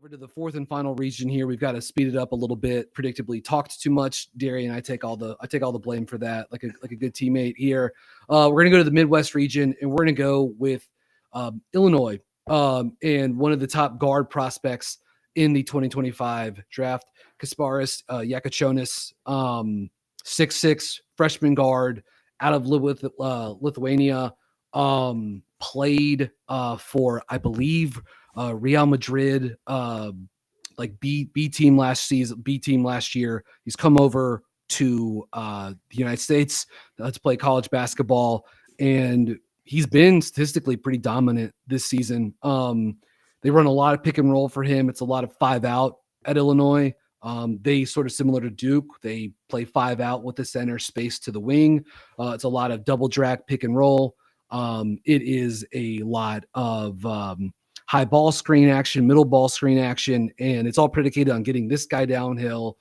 over to the fourth and final region here. We've got to speed it up a little bit. Predictably talked too much. Darian, I take all the blame for that, like a good teammate here. We're gonna go to the Midwest region, and we're gonna go with Illinois, and one of the top guard prospects in the 2025 draft, Kasparas Jakučionis, 6'6" freshman guard out of Lithuania. Played for, I believe, Real Madrid, like B team last year. He's come over to the United States to play college basketball, and he's been statistically pretty dominant this season. They run a lot of pick and roll for him. It's a lot of 5 out at Illinois. They sort of similar to Duke. They play 5 out with the center space to the wing. It's a lot of double drag pick and roll. It is a lot of high ball screen action, middle ball screen action, and it's all predicated on getting this guy downhill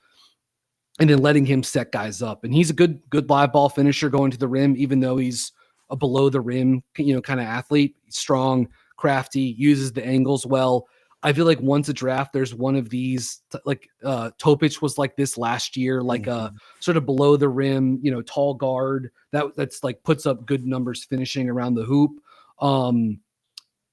and then letting him set guys up. And he's a good live ball finisher going to the rim, even though he's a below the rim, kind of athlete. He's strong, crafty, uses the angles well. I feel like once a draft, there's one of these, like Topic was like this last year, like a sort of below the rim, tall guard that's like puts up good numbers finishing around the hoop.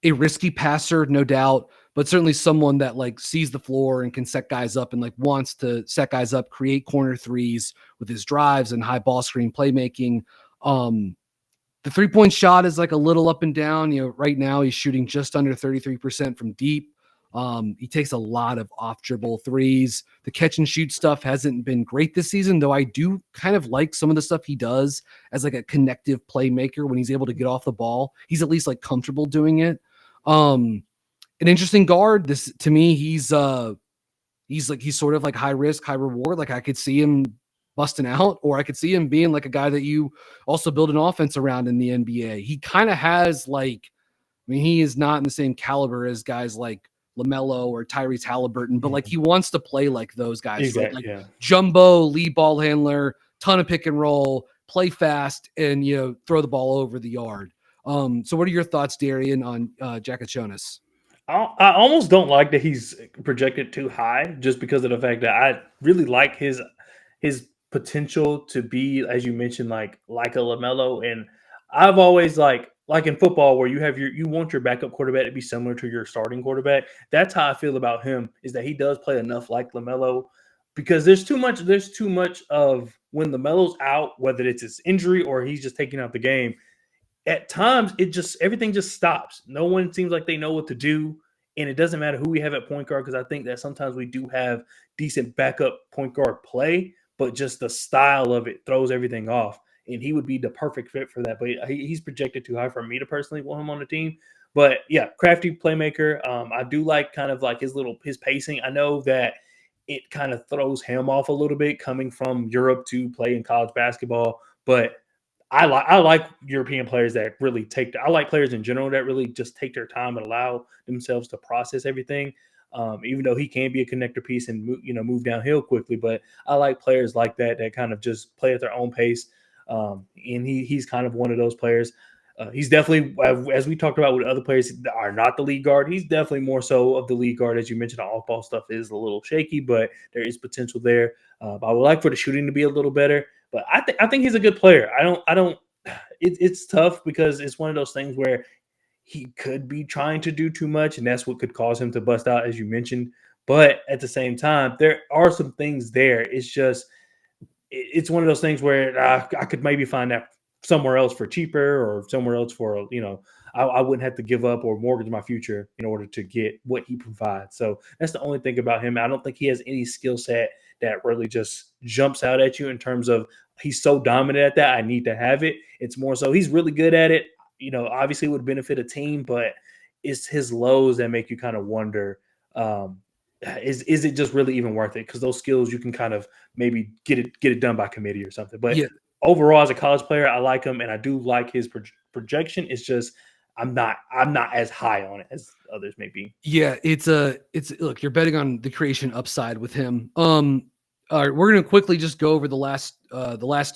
A risky passer, no doubt, but certainly someone that like sees the floor and can set guys up and like wants to set guys up, create corner threes with his drives and high ball screen playmaking. The 3-point shot is like a little up and down. Right now he's shooting just under 33% from deep. He takes a lot of off dribble threes. The catch and shoot stuff hasn't been great this season, though I do kind of like some of the stuff he does as like a connective playmaker when he's able to get off the ball. He's at least like comfortable doing it. An interesting guard. This to me, he's sort of like high risk, high reward. Like I could see him busting out, or I could see him being like a guy that you also build an offense around in the NBA. He kind of has he is not in the same caliber as guys like LaMelo or Tyrese Halliburton, but like he wants to play like those guys, exactly, right? Like jumbo, lead ball handler, ton of pick and roll, play fast, and throw the ball over the yard. So what are your thoughts, Darian, on Jakučionis? I almost don't like that he's projected too high, just because of the fact that I really like his potential to be, as you mentioned, like a LaMelo. And I've always like in football, where you want your backup quarterback to be similar to your starting quarterback. That's how I feel about him, is that he does play enough like LaMelo, because there's too much of when LaMelo's out, whether it's his injury or he's just taking out the game. At times, everything just stops. No one seems like they know what to do, and it doesn't matter who we have at point guard, because I think that sometimes we do have decent backup point guard play, but just the style of it throws everything off. And he would be the perfect fit for that. But he's projected too high for me to personally want him on the team. But yeah, crafty playmaker. I do like kind of like his pacing. I know that it kind of throws him off a little bit coming from Europe to play in college basketball, but I like European players that really I like players in general that really just take their time and allow themselves to process everything. Even though he can be a connector piece and move downhill quickly, but I like players like that kind of just play at their own pace. And he's kind of one of those players. He's definitely, as we talked about with other players that are not the lead guard, he's definitely more so of the lead guard. As you mentioned, the off-ball stuff is a little shaky, but there is potential there. I would like for the shooting to be a little better, but I think he's a good player. It's tough, because it's one of those things where he could be trying to do too much, and that's what could cause him to bust out, as you mentioned. But at the same time, there are some things there. It's one of those things where I could maybe find that somewhere else for cheaper, or somewhere else for, I wouldn't have to give up or mortgage my future in order to get what he provides. So that's the only thing about him. I don't think he has any skill set that really just jumps out at you in terms of he's so dominant at that, I need to have it. It's more so he's really good at it. Obviously it would benefit a team, but it's his lows that make you kind of wonder, is it just really even worth it? Because those skills, you can kind of maybe get it done by committee or something. But overall, as a college player, I like him, and I do like his projection. It's just I'm not as high on it as others may be. Yeah, it's look, you're betting on the creation upside with him. All right, we're gonna quickly just go over the last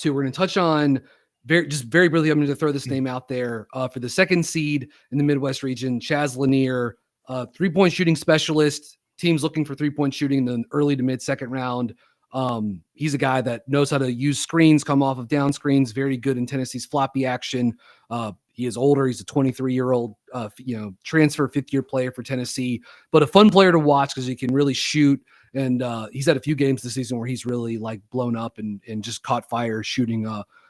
two. We're gonna touch on very briefly. I'm going to throw this name out there for the second seed in the Midwest region, Chaz Lanier, 3-point shooting specialist, teams looking for 3-point shooting in the early to mid second round. He's a guy that knows how to use screens, come off of down screens, very good in Tennessee's floppy action. He is older. He's a 23-year-old, transfer 5th-year player for Tennessee, but a fun player to watch because he can really shoot. And he's had a few games this season where he's really like blown up and just caught fire shooting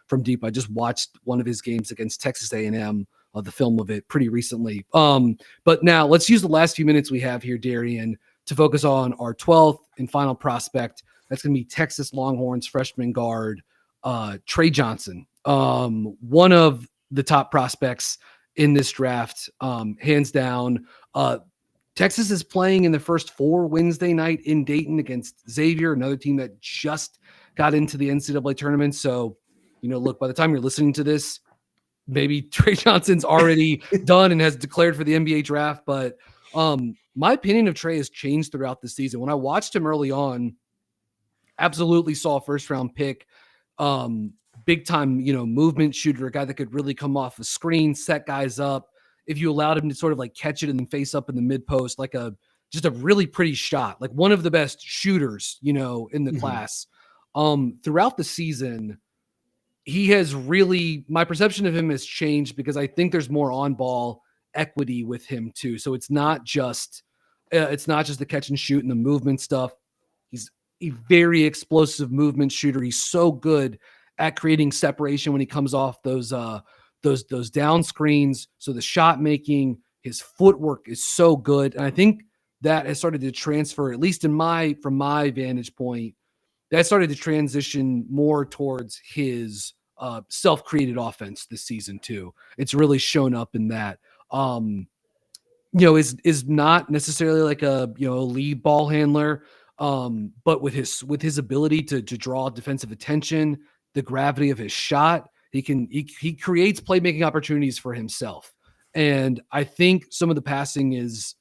from deep. I just watched one of his games against Texas A&M, the film of it pretty recently. But now let's use the last few minutes we have here, Darian, to focus on our 12th and final prospect. That's going to be Texas Longhorns freshman guard, Tre Johnson. One of the top prospects in this draft, hands down. Texas is playing in the first 4 Wednesday night in Dayton against Xavier, another team that just got into the NCAA tournament. So, look, by the time you're listening to this, maybe Tre Johnson's already done and has declared for the NBA draft. But my opinion of Tre has changed throughout the season. When I watched him early on, absolutely saw a first round pick, big time, movement shooter, a guy that could really come off the screen, set guys up. If you allowed him to sort of like catch it and then face up in the mid post, like just a really pretty shot, like one of the best shooters, in the class. Throughout the season, he has really, my perception of him has changed because I think there's more on ball equity with him too. So it's not just the catch and shoot and the movement stuff. He's a very explosive movement shooter. He's so good at creating separation when he comes off those down screens. So the shot making, his footwork is so good. And I think that has started to transfer, at least from my vantage point, that started to transition more towards his self-created offense this season too. It's really shown up in that. Is not necessarily like a lead ball handler, but with his ability to draw defensive attention, the gravity of his shot, he creates playmaking opportunities for himself. And I think some of the passing is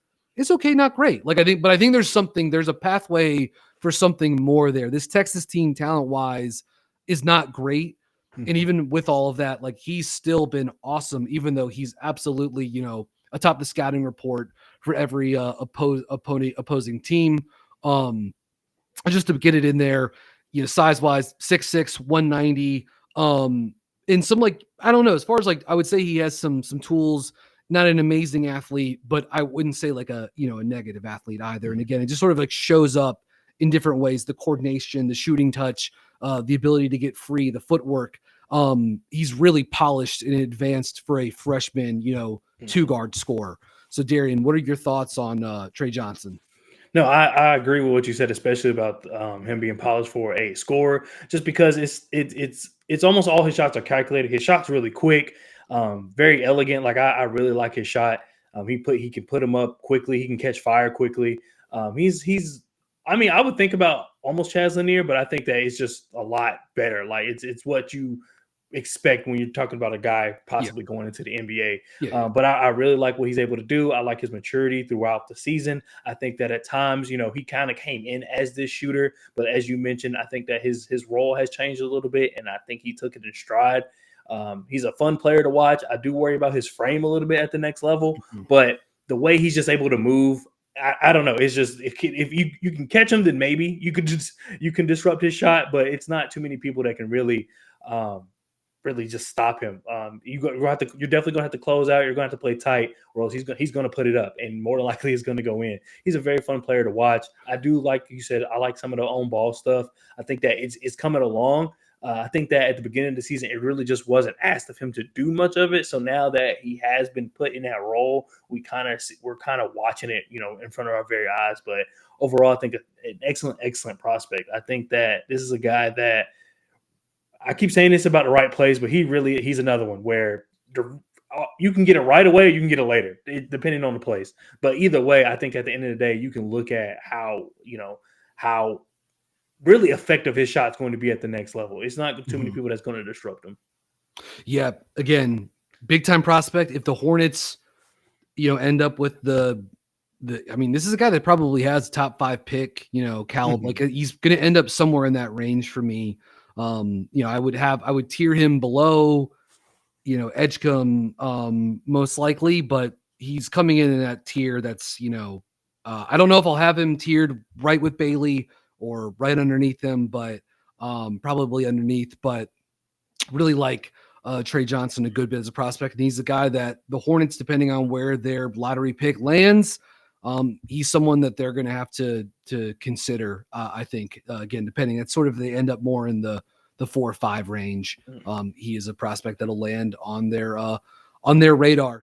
okay, not great. But I think there's a pathway for something more there. This Texas team, talent-wise, is not great. And even with all of that, like, he's still been awesome, even though he's absolutely, atop the scouting report for every opposing team. Just to get it in there, size-wise, 6'6", 190. And some, like, I don't know, as far as, like, I would say he has some tools. Not an amazing athlete, but I wouldn't say like a negative athlete either. And again, it just sort of like shows up in different ways: the coordination, the shooting touch, the ability to get free, the footwork. He's really polished and advanced for a freshman, 2-guard scorer. So Darian, what are your thoughts on Tre Johnson? No, I agree with what you said, especially about him being polished for a scorer, just because it's almost all his shots are calculated. His shot's really quick. Very elegant. Like, I really like his shot. He can put him up quickly. He can catch fire quickly. I would think about almost Chaz Lanier, but I think that it's just a lot better. Like, it's what you expect when you're talking about a guy possibly going into the NBA. But I really like what he's able to do. I like his maturity throughout the season. I think that at times, he kind of came in as this shooter, but as you mentioned, I think that his role has changed a little bit, and I think he took it in stride. He's a fun player to watch. I do worry about his frame a little bit at the next level, but the way he's just able to move, I don't know. It's just, if you can catch him, then maybe you can disrupt his shot, but it's not too many people that can really just stop him. You're definitely gonna have to close out. You're gonna have to play tight, or else he's gonna put it up, and more than likely it's gonna go in. He's a very fun player to watch. I do, like you said, I like some of the on ball stuff. I think that it's coming along. I think that at the beginning of the season, it really just wasn't asked of him to do much of it. So now that he has been put in that role, we're kind of watching it, in front of our very eyes. But overall, I think an excellent prospect. I think that this is a guy that, I keep saying this about the right plays, but he's another one where you can get it right away or you can get it later, depending on the place. But either way, I think at the end of the day, you can look at how really effective his shot's going to be at the next level. It's not too many people that's going to disrupt him. Yeah, again, big time prospect. If the Hornets, end up with this is a guy that probably has top 5 pick, caliber. Like, he's going to end up somewhere in that range for me. I would tier him below, Edgecombe, most likely, but he's coming in that tier that's, I don't know if I'll have him tiered right with Bailey or right underneath him, but probably underneath. But really like Tre Johnson a good bit as a prospect, and he's a guy that the Hornets, depending on where their lottery pick lands, he's someone that they're going to have to consider. I think again, depending, that's sort of they end up more in the 4 or 5 range. He is a prospect that'll land on their radar.